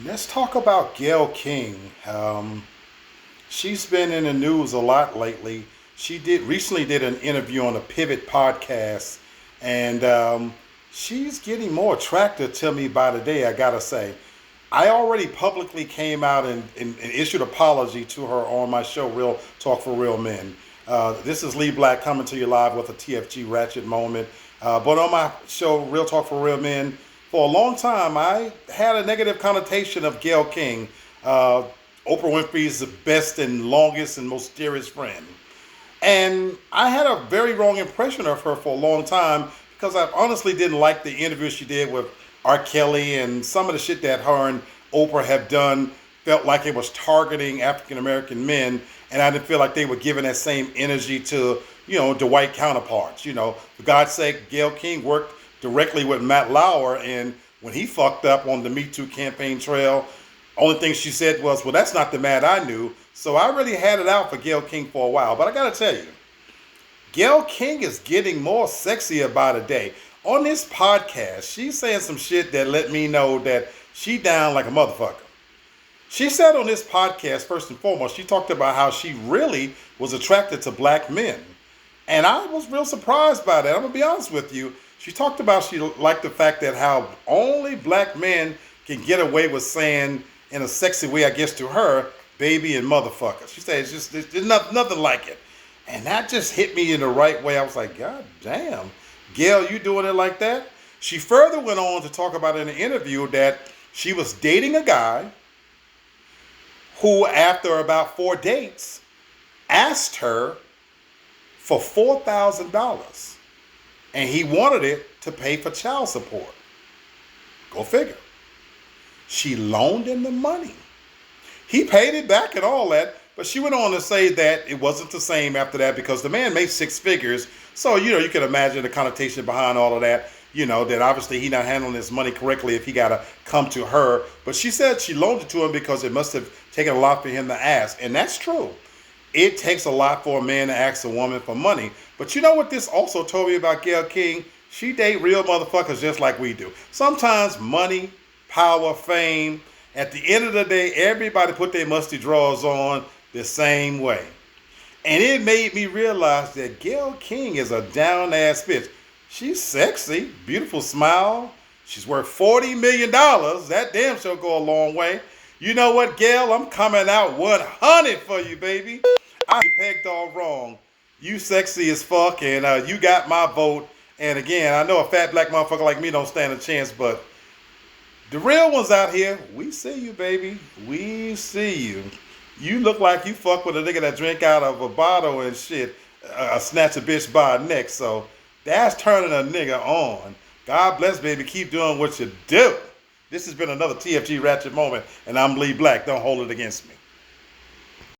Let's talk about Gail King. She's been in the news a lot lately. She did recently did an interview on the Pivot podcast, and she's getting more attractive to me by the day. I gotta say, I already publicly came out and issued apology to her on my show, Real Talk for Real Men. This is Lee Black coming to you live with a TFG Ratchet moment. But on my show, Real Talk for Real Men, for a long time, I had a negative connotation of Gail King, Oprah Winfrey's best and longest and most dearest friend. And I had a very wrong impression of her for a long time because I honestly didn't like the interview she did with R. Kelly, and some of the shit that her and Oprah have done felt like it was targeting African American men, and I didn't feel like they were giving that same energy to, the white counterparts. For God's sake, Gail King worked directly with Matt Lauer, and when he fucked up on the Me Too campaign trail, only thing she said was, well, that's not the Matt I knew. So I really had it out for Gail King for a while. But I gotta tell you, Gail King is getting more sexier by the day. On this podcast, she's saying some shit that let me know that she down like a motherfucker. She said on this podcast, first and foremost, she talked about how she really was attracted to black men. And I was real surprised by that. I'm gonna be honest with you. She talked about she liked the fact that how only black men can get away with saying in a sexy way, I guess, to her, baby and motherfucker. She said there's nothing like it. And that just hit me in the right way. I was like, God damn, Gail, you doing it like that? She further went on to talk about in the interview that she was dating a guy who, after about 4 dates, asked her for $4,000. And he wanted it to pay for child support. Go figure. She loaned him the money. He paid it back and all that, but she went on to say that it wasn't the same after that because the man made 6 figures. So, you can imagine the connotation behind all of that, that obviously he not handling his money correctly if he got to come to her. But she said she loaned it to him because it must have taken a lot for him to ask. And that's true. It takes a lot for a man to ask a woman for money. But you know what this also told me about Gail King? She date real motherfuckers just like we do. Sometimes money, power, fame. At the end of the day, everybody put their musty drawers on the same way. And it made me realize that Gail King is a down-ass bitch. She's sexy, beautiful smile. She's worth $40 million. That damn sure go a long way. You know what, Gail? I'm coming out 100 for you, baby. I pegged all wrong. You sexy as fuck, and you got my vote. And again, I know a fat black motherfucker like me don't stand a chance, but the real ones out here, we see you, baby. We see you. You look like you fuck with a nigga that drink out of a bottle and shit, snatch a bitch by her neck. So that's turning a nigga on. God bless, baby. Keep doing what you do. This has been another TFG Ratchet moment, and I'm Lee Black. Don't hold it against me.